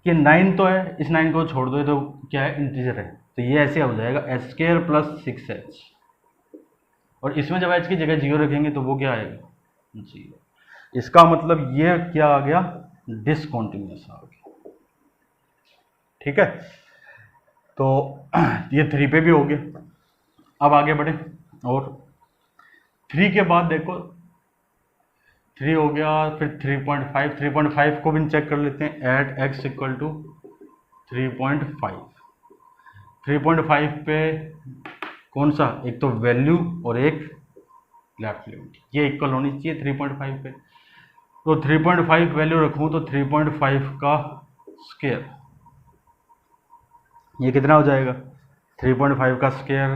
कि 9 तो है, इस 9 को छोड़ दो, तो क्या है, इंटीजर है, तो ये ऐसे हो जाएगा h² + 6h, और इसमें जब h की जगह 0 रखेंगे तो वो क्या आएगा, 0, इसका मतलब ये क्या आ गया, डिसकंटिन्यूअस आ गया, ठीक है। तो ये 3 पे भी हो गया। अब आगे बढ़े, और 3 के बाद देखो 3 हो गया, फिर 3.5 को भी चेक कर लेते हैं। Eight x equal to 3.5। 3.5 पे कौन सा, एक तो वैल्यू और एक लेफ्ट लिमिट, ये इक्वल होनी चाहिए 3.5 पे। तो 3.5 वैल्यू रखूं तो 3.5 का स्क्वायर, ये कितना हो जाएगा? 3.5 का स्क्वायर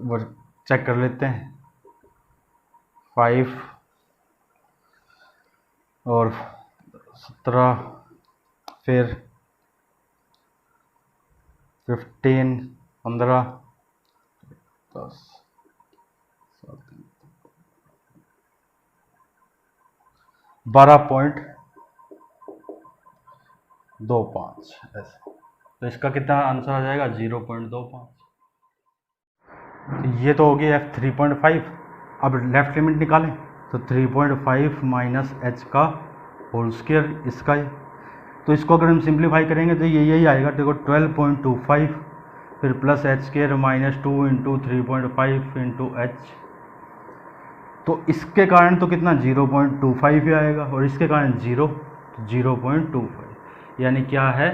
वो चेक कर लेते हैं। 5 और 17, फिर 15, 15, 10, 12.25 ऐसे। तो इसका कितना आंसर आ जाएगा? 0.25। ये तो हो गई f 3.5। अब लेफ्ट लिमिट निकालें तो 3.5 माइनस एच का होल स्क्वायर इसका है। तो इसको अगर हम सिंप्लीफाई करेंगे तो ये यही आएगा, देखो 12.25 फिर plus H square minus 2 into 3.5 into H. तो इसके कारण तो कितना 0.25 ही आएगा, और इसके कारण 0.25, यानी क्या है?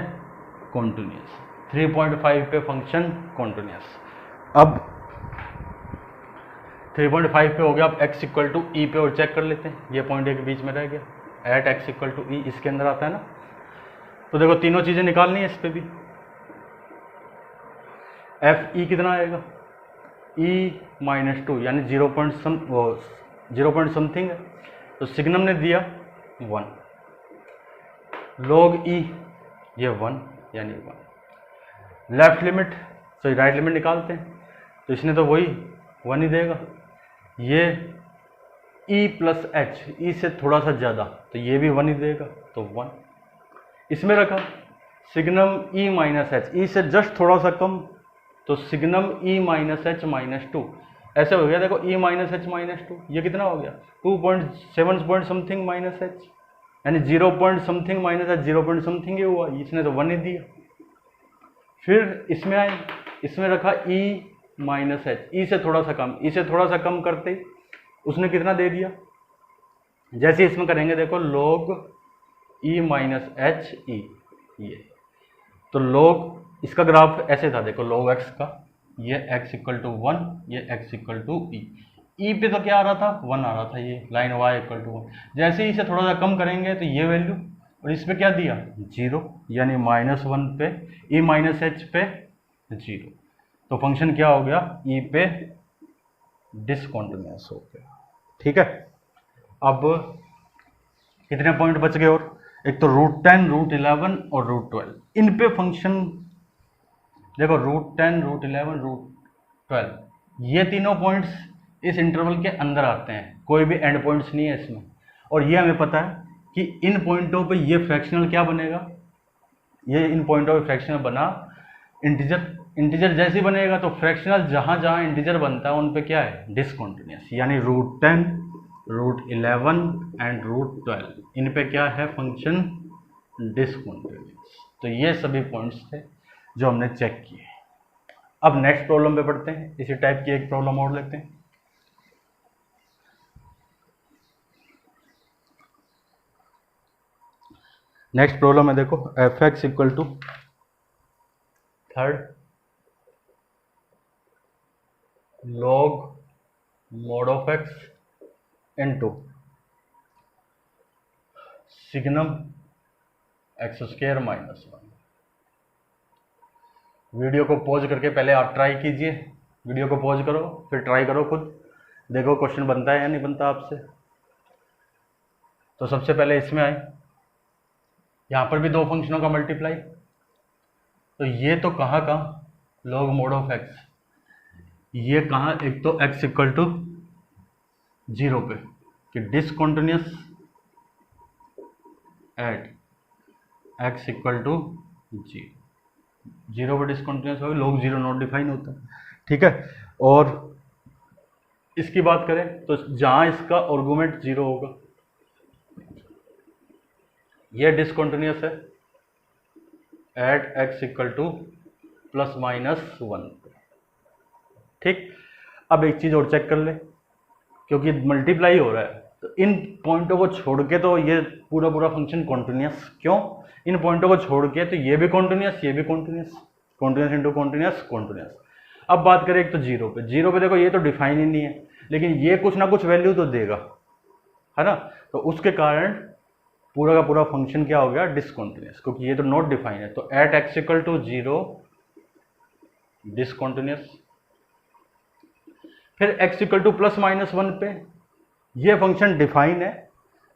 कॉन्टिन्यूस। 3.5 पे फंक्शन कॉन्टिन्यूस। अब 3.5 पे हो गया। अब x इक्वल टू ई पे और चेक कर लेते हैं, ये पॉइंट एक बीच में रह गया। एट x इक्वल टू ई इसके अंदर आता है ना। तो देखो तीनों चीज़ें निकालनी है इस पे भी। एफ ई कितना आएगा? ई माइनस 2 यानी 0 पॉइंट समथिंग है। तो सिग्नम ने दिया 1, लॉग ई ये 1 यानी 1। Left limit sorry right limit निकालते हैं, तो इसने तो वही 1 ही देगा। ये ई प्लस एच, ई से थोड़ा सा ज़्यादा, तो ये भी 1 ही देगा, तो 1 इसमें रखा। सिग्नम ई माइनस एच, ई से जस्ट थोड़ा सा कम, तो signum E minus H minus 2 ऐसे हो गया। देखो ई माइनस एच माइनस 2 ये कितना हो गया? 2.7 पॉइंट समथिंग माइनस एच, यानी 0 point something minus H 0 point something ही हुआ, इसने तो 1 ही दिया। फिर इसमें आए, इसमें रखा ई माइनस एच, ई से थोड़ा सा कम, ई से थोड़ा सा कम करते ही उसने कितना दे दिया? जैसे इसमें करेंगे देखो log E minus H E, ये तो log इसका ग्राफ ऐसे था, देखो log x का, ये x इक्वल टू 1, ये x इक्वल टू ई। ई पे तो क्या आ रहा था? 1 आ रहा था, ये लाइन y इक्वल टू 1। जैसे ही इसे थोड़ा सा कम करेंगे तो ये वैल्यू, और इस पे क्या दिया? 0, यानी -1 पे ई माइनस एच पे 0। तो फंक्शन क्या हो गया? ई पे डिसकंटिन्यूअस हो गया। ठीक है, अब कितने पॉइंट बच गए? और एक तो √10, √11 और √12, इन पे फंक्शन देखो √10, √11, √12, ये तीनों पॉइंट्स इस इंटरवल के अंदर आते हैं, कोई भी एंड पॉइंट्स नहीं है इसमें। और ये हमें पता है कि इन पॉइंटों पे ये फ्रैक्शनल क्या बनेगा? ये इन पॉइंटों पे फ्रैक्शनल बना इंटीजर जैसे ही बनेगा, तो फ्रैक्शनल जहाँ जहाँ इंटीजर बनता है उन पे क्या है? डिसकंटिन्यूअस, यानी √10, √11 एंड √12, इन पे क्या है? Function discontinuous. तो ये सभी पॉइंट्स थे जो हमने चेक किए। अब नेक्स्ट प्रॉब्लम पे पढ़ते हैं, इसी टाइप की एक प्रॉब्लम और लेते हैं। नेक्स्ट प्रॉब्लम है, देखो f(x) equal to third log mod of x into signum x² minus 1। Video को पॉज करके पहले आप ट्राई कीजिए, वीडियो को पॉज करो फिर ट्राई करो खुद, देखो क्वेश्चन बनता है या नहीं बनता आपसे। तो सबसे पहले इसमें आए, यहाँ पर भी दो फंक्शनों का मल्टीप्लाई, तो ये तो कहाँ का log mod of x, ये कहाँ? एक तो x इक्वल टू 0 पे कि discontinuous at x equal to 0 पे डिसकंटिन्यूअस होगा, log 0 नॉट डिफाइन होता है। ठीक है, और इसकी बात करें तो जहाँ इसका आर्गुमेंट 0 होगा, ये डिसकंटिन्यूअस है, at x equal to plus minus 1। ठीक, अब एक चीज़ और चेक कर ले, क्योंकि मल्टीप्लाई हो रहा है तो इन पॉइंटों को छोड़ के तो ये पूरा पूरा फंक्शन कॉन्टिन्यूस, क्यों, इन पॉइंटों को छोड़ के तो ये भी कॉन्टिन्यूस, ये भी continuous, continuous into continuous, continuous. अब बात करें एक तो जीरो पे, जीरो पे देखो ये तो डिफाइन ही नहीं है, लेकिन ये कुछ ना कुछ वैल्यू तो देगा, है ना, तो उसके कारण पूरा का पूरा फंक्शन क्या हो गया, डिसकॉन्टिन्यूस, क्योंकि ये तो नॉट डिफाइन है। तो at x equal to 0 discontinuous. फिर x equal to plus minus 1 पे ये फंक्शन डिफाइन है,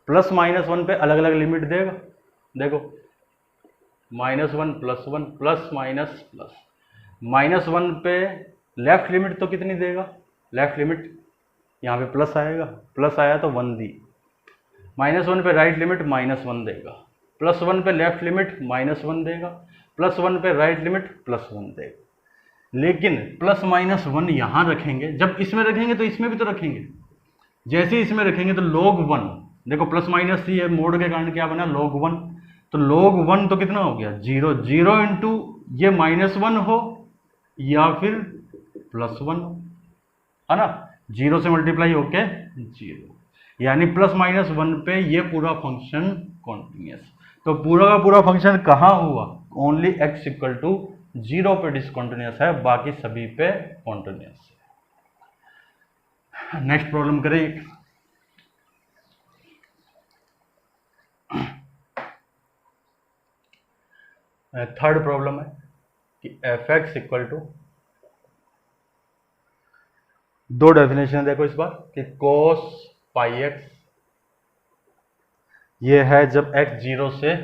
प्लस माइनस 1 पे अलग अलग लिमिट देगा, देखो -1 प्लस 1 प्लस माइनस प्लस, -1 पे लेफ्ट लिमिट तो कितनी देगा, लेफ्ट लिमिट यहाँ पे प्लस आएगा, प्लस आया तो 1 दी, -1 पे राइट लिमिट -1 देगा, +1 पे लेफ्ट लिमिट -1 देगा, +1 पे राइट लिमिट +1 देगा। लेकिन प्लस माइनस 1 यहाँ रखेंगे, जब इसमें रखेंगे तो इसमें भी तो रखेंगे, जैसे ही इसमें रखेंगे तो log 1, देखो प्लस माइनस थी, ये मोड के कारण क्या बना log 1, तो log 1 तो कितना हो गया 0, 0 इंटू ये -1 हो या फिर +1 हो, है ना, 0 से मल्टीप्लाई होके 0, यानी प्लस माइनस 1 पे ये पूरा फंक्शन कॉन्टिन्यूस। तो पूरा का पूरा फंक्शन कहाँ हुआ, ओनली x इक्वल टू 0 पे डिसकॉन्टिन्यूस है, बाकी सभी पे कॉन्टिन्यूस है। नेक्स्ट प्रॉब्लम करें, थर्ड प्रॉब्लम है कि f(x) इक्वल टू, दो डेफिनेशन देखो इस बार कि cos πx ये है जब x 0 से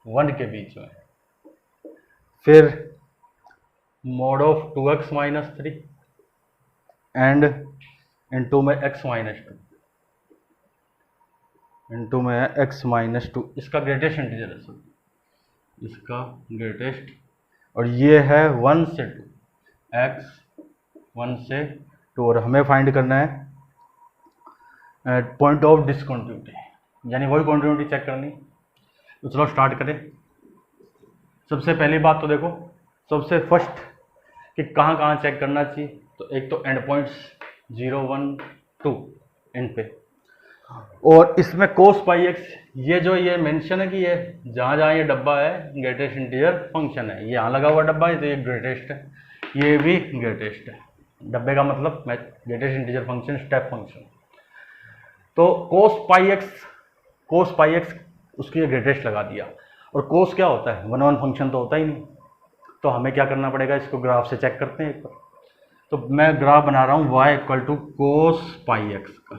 1 के बीच में, फिर mod of 2x minus 3 and into में x माइनस 2, इनटू में x माइनस 2, इसका ग्रेटेस्ट इंटीजर है सर, इसका ग्रेटेस्ट, और ये है 1 से 2, x 1 से 2, और हमें फाइंड करना है पॉइंट ऑफ डिसकंटिन्यूटी, यानी वही कॉन्टिन्यूटी चेक करनी। तो चलो स्टार्ट करें। सबसे पहली बात तो देखो, सबसे फर्स्ट कि कहाँ कहाँ चेक करना चाहिए, तो एक तो एंड पॉइंट्स 0 1 2 इन पे, और इसमें cos πx ये जो ये मेंशन है कि ये जहाँ जहाँ ये डब्बा है ग्रेटेस्ट इंटीजर फंक्शन है, ये यहाँ लगा हुआ डब्बा है तो ये ग्रेटेस्ट है, ये भी ग्रेटेस्ट है, डब्बे का मतलब greatest integer function step function. तो cos πx उसकी ग्रेटेस्ट लगा दिया, और cos क्या होता है, 1 1 फंक्शन तो होता ही नहीं, तो हमें क्या करना पड़ेगा, इसको ग्राफ से चेक करते हैं एक बार। तो मैं ग्राफ बना रहा हूँ y equal to cos πx का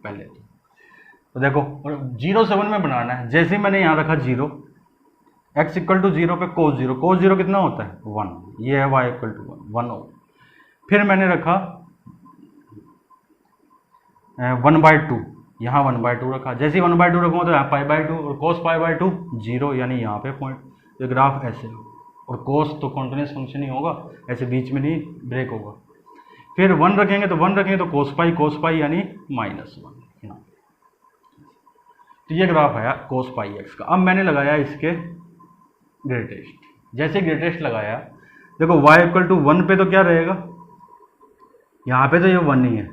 पहले, तो देखो 0 से 1 में बनाना है, जैसे ही मैंने यहाँ रखा 0, x इक्वल टू 0 पे cos 0 कितना होता है 1, ये है y इक्वल टू 1 हो। फिर मैंने रखा 1/2, यहाँ 1/2 रखा, जैसे ही 1/2 रखूँगा तो यहाँ π/2, और cos π/2 0, यानी यहाँ पे पॉइंट, तो ग्राफ ऐसे, और cos तो कॉन्टिन्यूस फंक्शन ही होगा, ऐसे बीच में नहीं ब्रेक होगा। फिर 1 रखेंगे तो 1 रखेंगे तो cos π यानी -1, तो ये ग्राफ आया cos πx का। अब मैंने लगाया इसके ग्रेटेस्ट, जैसे ग्रेटेस्ट लगाया देखो y इक्वल टू 1 पे तो क्या रहेगा, यहाँ पे तो ये 1 ही है,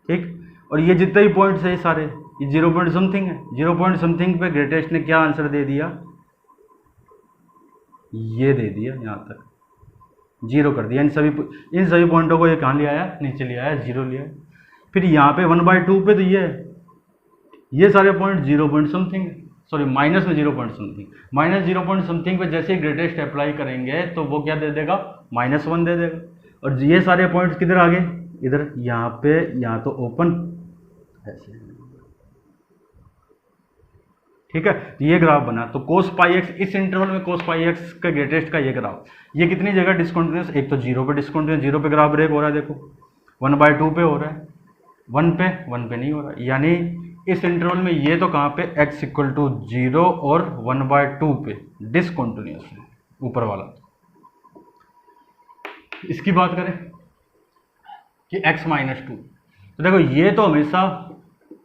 ठीक, और ये जितने भी पॉइंट्स है सारे ये 0 पॉइंट समथिंग है, 0 पॉइंट समथिंग पे ग्रेटेस्ट ने क्या आंसर दे दिया, ये दे दिया, यहाँ तक 0 कर दिया, इन सभी पॉइंटों को ये कहाँ ले आया, नीचे ले आया, 0 ले आया। फिर यहाँ पे 1/2 पे तो ये सारे point 0 point something, sorry minus में 0 पॉइंट समथिंग, -0 पॉइंट समथिंग पे जैसे ही ग्रेटेस्ट अप्लाई करेंगे तो वो क्या दे देगा, -1 दे देगा, और ये सारे पॉइंट्स किधर आ गए, इधर, यहाँ पे, यहाँ तो ओपन ऐसे, ठीक है, तो ये ग्राफ बना। तो cos πx, इस इंटरवल में cos πx का ग्रेटेस्ट का ये ग्राफ, ये कितनी जगह डिसकंटिन्यूस, एक तो 0 पे डिसकंटिन्यूस, 0 पे ग्राफ ब्रेक हो रहा है, देखो 1/2 पे हो रहा है, 1 पे नहीं हो रहा, यानी इस इंटरवल में ये तो कहाँ पे x इक्वल टू 0 और 1/2 पे डिसकंटिन्यूस है ऊपर वाला। इसकी बात करें कि x -2, तो देखो ये तो हमेशा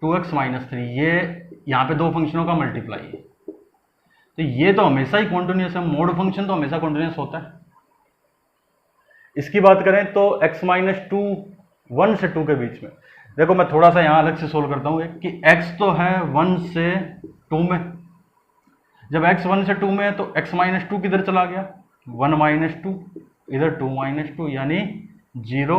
2x -3, ये यहाँ पे दो फंक्शनों का मल्टीप्लाई है, तो ये तो हमेशा ही कॉन्टिन्यूस है, मोड फंक्शन तो हमेशा कॉन्टिन्यूस होता है। इसकी बात करें तो x माइनस टू 1 से 2 के बीच में, देखो मैं थोड़ा सा यहाँ अलग से सोल्व करता हूँ कि x तो है 1 से 2 में, जब x 1 से 2 में है तो x माइनस टू किधर चला गया, 1 माइनस टू, इधर 2 माइनस टू यानी 0,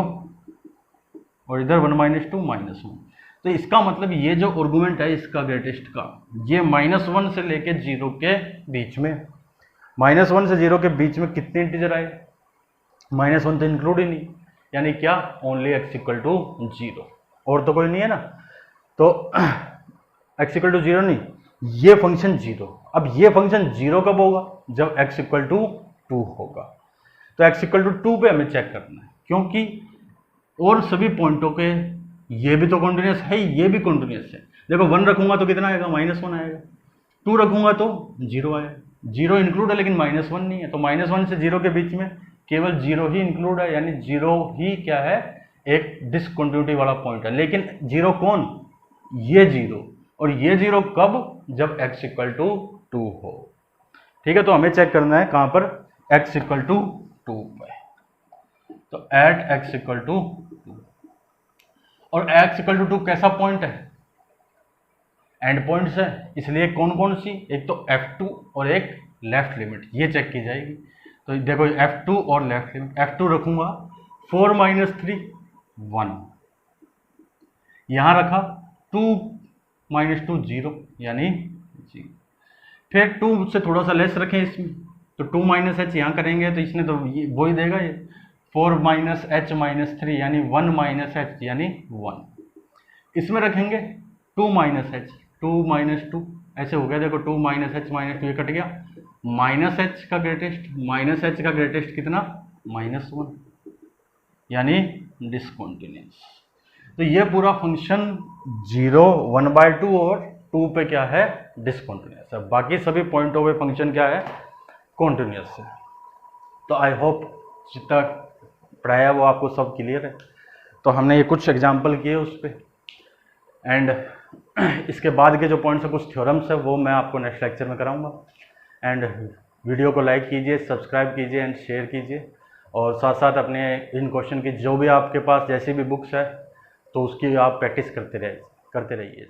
और इधर 1 माइनस टू माइनस 1। तो इसका मतलब ये जो आर्गुमेंट है इसका ग्रेटेस्ट का, ये -1 से लेके 0 के बीच में, -1 से 0 के बीच में कितने इंटीजर आए, -1 तो इंक्लूड ही नहीं, यानी क्या, ओनली x इक्वल टू 0, और तो कोई नहीं है ना। तो x इक्वल टू 0 नहीं, ये फंक्शन 0। अब ये फंक्शन 0 कब होगा, जब x इक्वल टू 2 होगा। तो x इक्वल टू 2 पे हमें चेक करना है, क्योंकि और सभी पॉइंटों के ये भी तो कॉन्टिन्यूस है, ये भी कॉन्टिन्यूस है। देखो 1 रखूंगा तो कितना आएगा, -1 आएगा, 2 रखूंगा तो 0 आएगा, 0 इंक्लूड है लेकिन -1 नहीं है, तो -1 से 0 के बीच में केवल 0 ही इंक्लूड है, यानी 0 ही क्या है, एक डिसकंटिन्यूटी वाला पॉइंट है। लेकिन 0 कौन, ये 0, और ये 0 कब, जब x इक्वल टू 2 हो। ठीक है, तो हमें चेक करना है कहां पर, x इक्वल टू 2 पे। तो एट x इक्वल टू 2, और x इक्वल टू 2 कैसा पॉइंट है, एंड पॉइंट्स है, इसलिए कौन कौन सी, एक तो f2 और एक लेफ्ट लिमिट, ये चेक की जाएगी। तो देखो f2 और लेफ्ट लिमिट, f2 रखूंगा 4 माइनस 3 1, यहां रखा 2 माइनस 2 0 यानी 0, फिर 2 से थोड़ा सा लेस रखें इसमें, तो 2 माइनस एच यहाँ करेंगे तो इसने तो वो ही देगा, ये 4 माइनस एच माइनस 3 यानी 1 माइनस एच यानी 1, इसमें रखेंगे 2 माइनस एच, 2 माइनस 2 ऐसे हो गया, देखो 2 माइनस एच माइनस 2 ये कट गया, माइनस एच का ग्रेटेस्ट, माइनस एच का ग्रेटेस्ट कितना, -1 यानी डिसकंटिन्यूअस। तो ये पूरा फंक्शन 0 1/2 और 2 पे क्या है, डिसकंटिन्यूअस है, बाकी सभी पॉइंटों पे फंक्शन क्या है, कॉन्टिन्यूअस है। तो आई होप जितना पढ़ाया वो आपको सब क्लियर है। तो हमने ये कुछ एग्जाम्पल किए उस पर, एंड इसके बाद के जो पॉइंट्स है, कुछ थ्योरम्स है, वो मैं आपको नेक्स्ट लेक्चर में कराऊंगा। एंड वीडियो को लाइक कीजिए, सब्सक्राइब कीजिए एंड शेयर कीजिए, और साथ साथ अपने इन क्वेश्चन की जो भी आपके पास जैसी भी बुक्स है तो उसकी आप प्रैक्टिस करते रहिए।